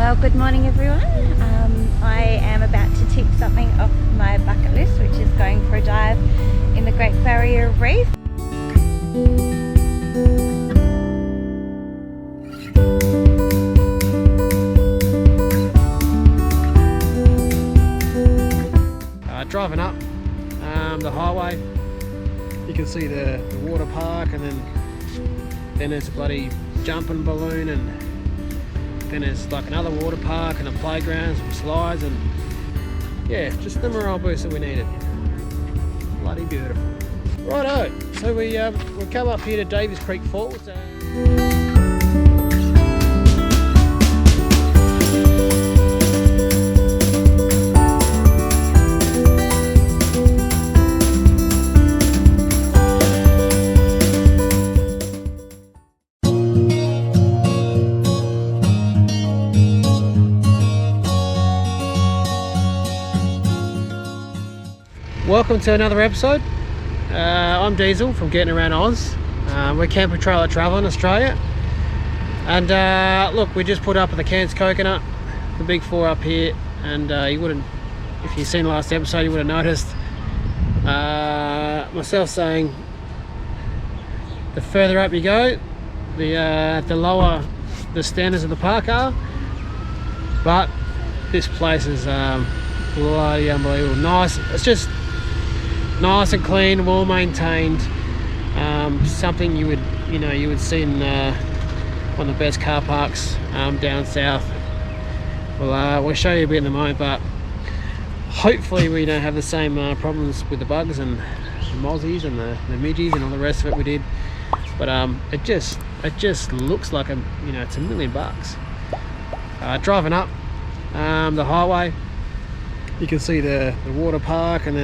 Well, good morning everyone. I am about to tick something off my bucket list, which is going for a dive in the Great Barrier Reef. Driving up the highway, you can see the water park, and then there's a bloody jumping balloon, and then there's like another water park and a playground, some slides, and yeah, just the morale boost that we needed. Bloody beautiful. Righto, so we've come up here to Davies Creek Falls. Welcome to another episode. I'm Diesel from Getting Around Oz. We're camper trailer travel in Australia, and look, we just put up at the Cairns Coconut, the big four up here, and you wouldn't, if you've seen the last episode, you would have noticed myself saying the further up you go, the lower the standards of the park are. But this place is bloody unbelievable. Nice. It's just nice and clean, well maintained. Something you would see in one of the best car parks down south. We'll show you a bit in a moment, but hopefully we don't have the same problems with the bugs and the mozzies and the midgies and all the rest of it we did. But it just looks like it's $1 million. Driving up the highway, you can see the water park, and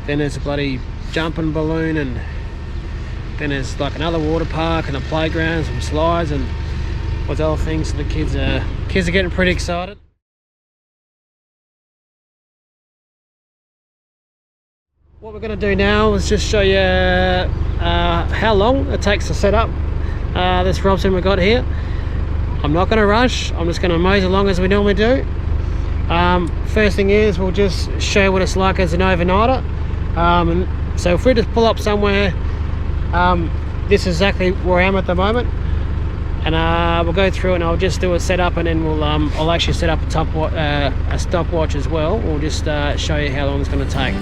then there's a bloody jumping balloon, and then there's like another water park and a playground, some slides, and what's other things. So the kids are getting pretty excited. What we're going to do now is just show you how long it takes to set up this Robson we've got here. I'm not going to rush, I'm just going to mosey along as we normally do. First thing is, we'll just show you what it's like as an overnighter. And so if we just pull up somewhere, this is exactly where I am at the moment, and we'll go through and I'll just do a setup, and then I'll actually set up a stopwatch as well. We'll just show you how long it's going to take.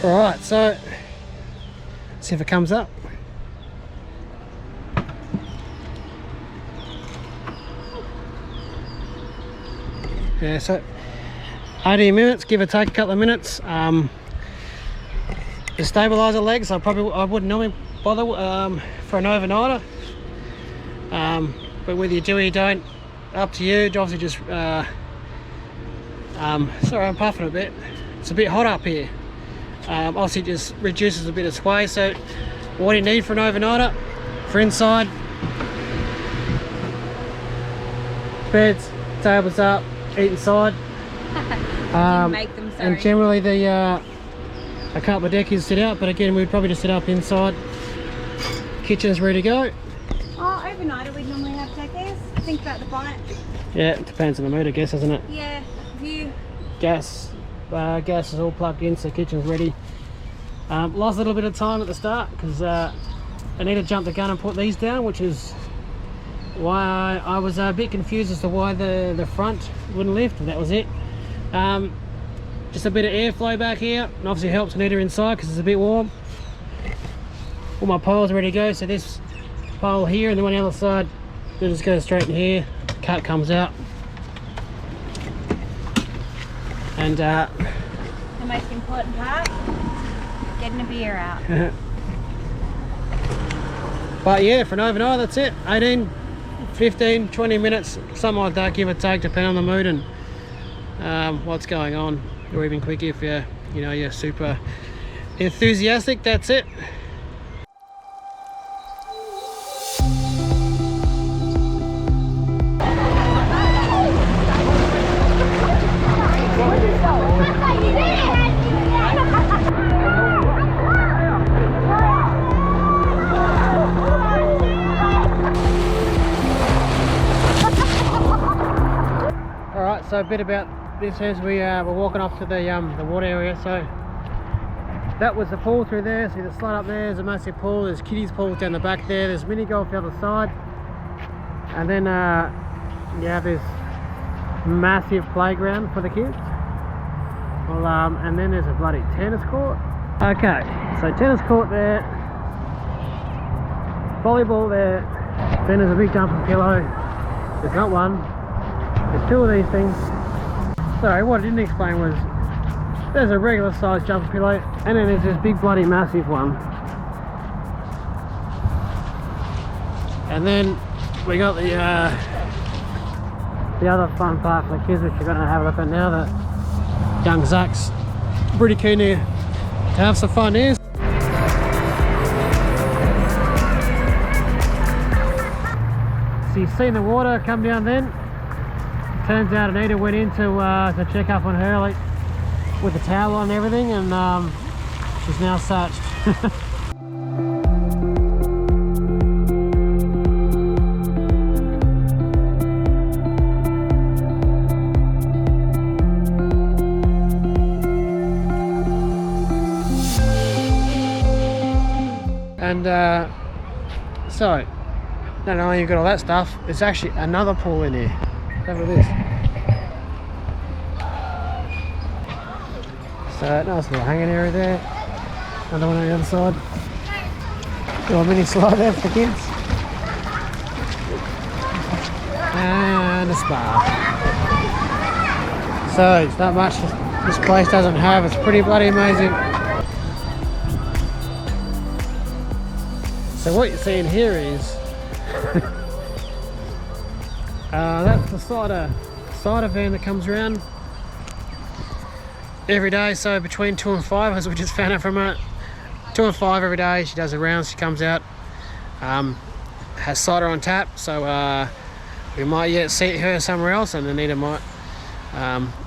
Alright, so let's see if it comes up. Yeah, so 80 minutes, give or take a couple of minutes. The stabilizer legs, I wouldn't normally bother for an overnighter. but whether you do or you don't, up to you. Obviously just sorry, I'm puffing a bit. It's a bit hot up here. Obviously just reduces a bit of sway. So what do you need for an overnighter? For inside, beds, tables up, eat inside. Make them, sorry. And generally a couple of deckies sit out, but again we'd probably just sit up inside. Kitchen's ready to go. Oh, overnighter we normally have deckies. Think about the bonnet. Yeah, it depends on the mood, I guess, doesn't it? Yeah, view. Gas is all plugged in, so kitchen's ready. Lost a little bit of time at the start because Anita jumped the gun and put these down, which is why I was a bit confused as to why the front wouldn't lift. That was it. Just a bit of airflow back here, and obviously helps Anita inside because it's a bit warm. All my poles are ready to go, so this pole here and the one on the other side, it just goes straight in here. Cut comes out, and The most important part, getting a beer out. But yeah, for an overnight, that's it. 18, 15, 20 minutes, something like that, give or take, depending on the mood and what's going on, or even quick if you're super enthusiastic. That's it. Alright, so a bit about this as we're walking off to the water area. So that was the pool through there. See the slide up there, there's a massive pool, there's kiddies pools down the back there, there's mini golf the other side, and then you have this massive playground for the kids. Well, and then there's a bloody tennis court. Okay, so tennis court there, volleyball there, then there's a big jumping pillow. There's not one, there's two of these things. Sorry, what I didn't explain was there's a regular size jumping pillow, and then there's this big bloody massive one. And then we got the other fun part for the kids, which you're going to have a look at now, that young Zach's pretty keen to have some fun here. So you've seen the water come down then. Turns out Anita went in to check up on her, like, with the towel on and everything, and she's now searched. And so, not only you've got all that stuff, there's actually another pool in here. Have a look at this. So nice little hanging area there. Another one on the other side. Little mini slide there for the kids. And a spa. So it's not much this place doesn't have. It's pretty bloody amazing. So what you're seeing here is that's the cider van that comes around every day. So between 2 and 5, as we just found out from her, 2 and 5 every day she does the rounds. She comes out, has cider on tap, so we might yet see her somewhere else, and Anita might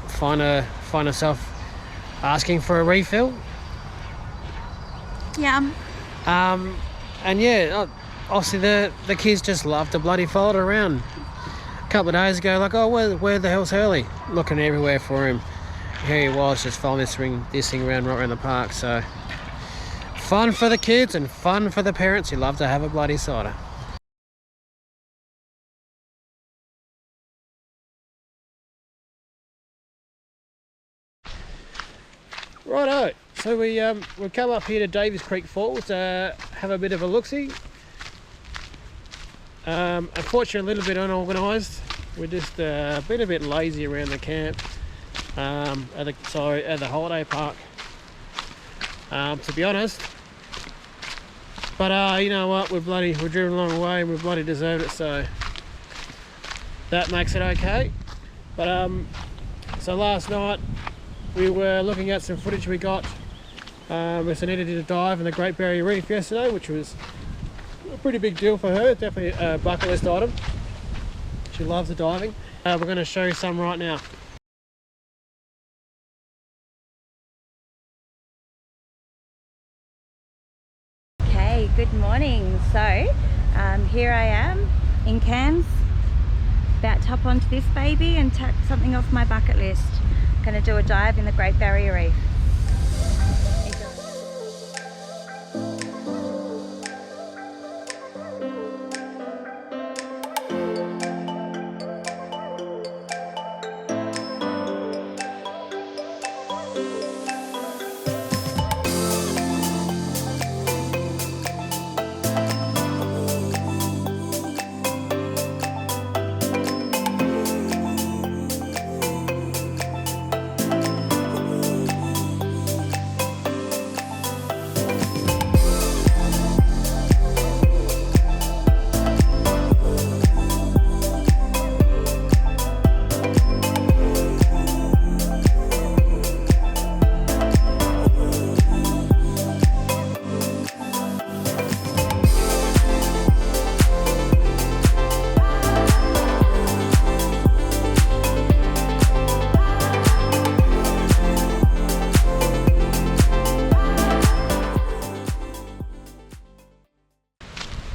find herself asking for a refill. Yum. And yeah, obviously the kids just love to bloody follow it around. A couple of days ago, like, oh, where the hell's Hurley? Looking everywhere for him. Here he was, just following this thing around right around the park. So fun for the kids and fun for the parents who love to have a bloody cider. Righto, so we've come up here to Davies Creek Falls to have a bit of a look-see. Unfortunately, a little bit unorganised. We're just been a bit lazy around the camp, at the holiday park. To be honest, But you know what, we're driven a long way and we bloody deserved it, so that makes it okay. But so last night we were looking at some footage we got. Miss Anita did a dive in the Great Barrier Reef yesterday, which was a pretty big deal for her. Definitely a bucket list item. She loves the diving. We're going to show you some right now. Okay, good morning. So here I am in Cairns, about to hop onto this baby and tack something off my bucket list. Going to do a dive in the Great Barrier Reef.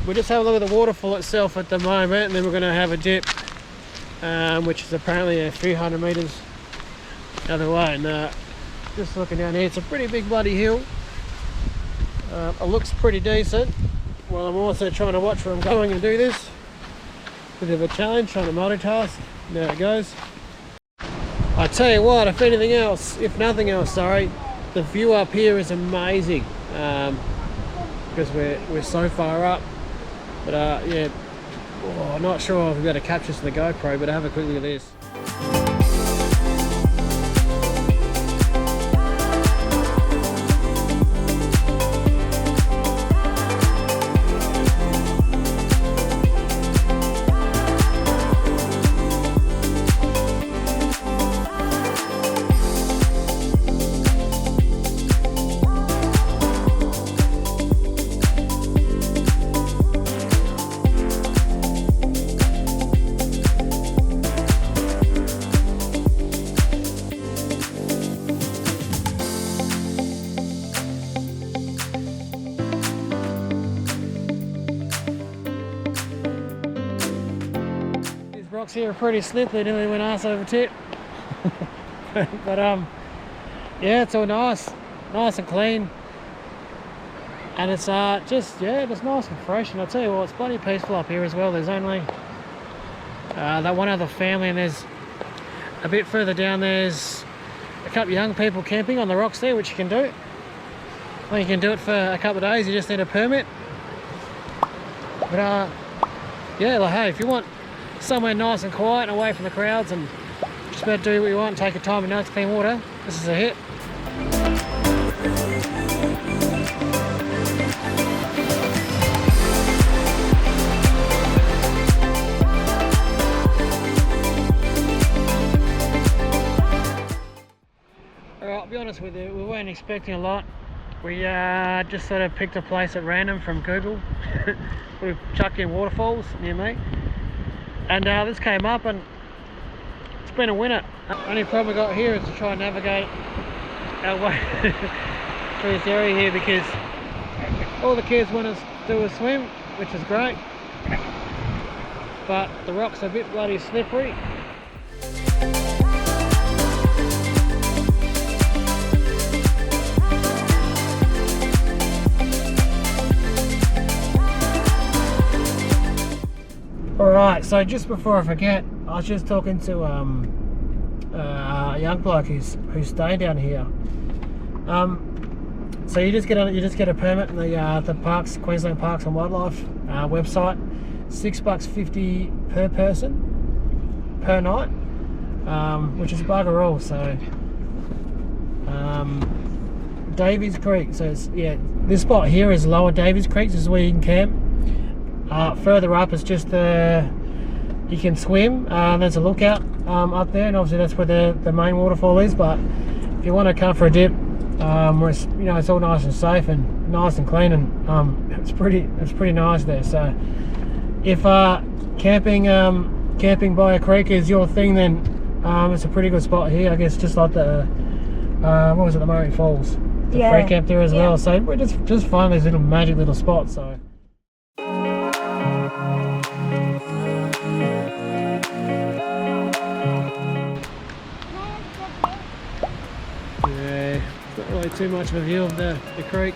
We'll just have a look at the waterfall itself at the moment, and then we're going to have a dip, which is apparently a few hundred metres the other way. And just looking down here, it's a pretty big bloody hill. It looks pretty decent. Well, I'm also trying to watch where I'm going and do this. Bit of a challenge, trying to multitask. There it goes. I tell you what, if anything else, if nothing else, sorry, the view up here is amazing, because we're so far up. But yeah, I'm not sure if we've got to capture this in the GoPro, but have a quick look at this. Rocks here are pretty slippery, nearly went arse over tip. But yeah, it's all nice and clean, and it's just nice and fresh. And I'll tell you what, it's bloody peaceful up here as well. There's only that one other family, and there's a bit further down there's a couple of young people camping on the rocks there, which you can do. Well, you can do it for a couple of days, you just need a permit. But yeah, like, hey, if you want somewhere nice and quiet and away from the crowds and just about do what you want and take your time and nice clean water, this is a hit. Alright, I'll be honest with you, we weren't expecting a lot. We just sort of picked a place at random from Google. We chucked in Waterfalls near me. And this came up and it's been a winner. Only problem we got here is to try and navigate our way through this area here, because all the kids want to do is swim, which is great, but the rocks are a bit bloody slippery. Alright, so just before I forget, I was just talking to a young bloke who's staying down here. So you just get a permit in the parks, Queensland Parks and Wildlife website. $6.50 per person per night, which is bugger all. So Davies Creek. So it's, yeah, this spot here is lower Davies Creek. This is where you can camp. Further up is just you can swim. There's a lookout up there, and obviously that's where the main waterfall is. But if you want to come for a dip, where it's, you know, it's all nice and safe and nice and clean, and it's pretty nice there. So if camping by a creek is your thing, then it's a pretty good spot here, I guess. Just like the what was it, the Murray Falls, the free camp there as well. So we're just find these little magic little spots. So yeah, not really too much of a view of the creek.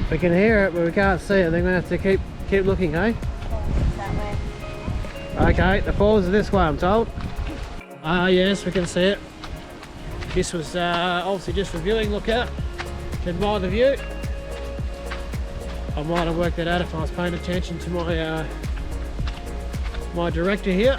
We can hear it, but we can't see it. I think we're gonna have to keep looking, eh? That way. Okay, the falls are this way, I'm told. Yes, we can see it. This was obviously just for viewing lookout. To admire the view. I might have worked that out if I was paying attention to my my director here.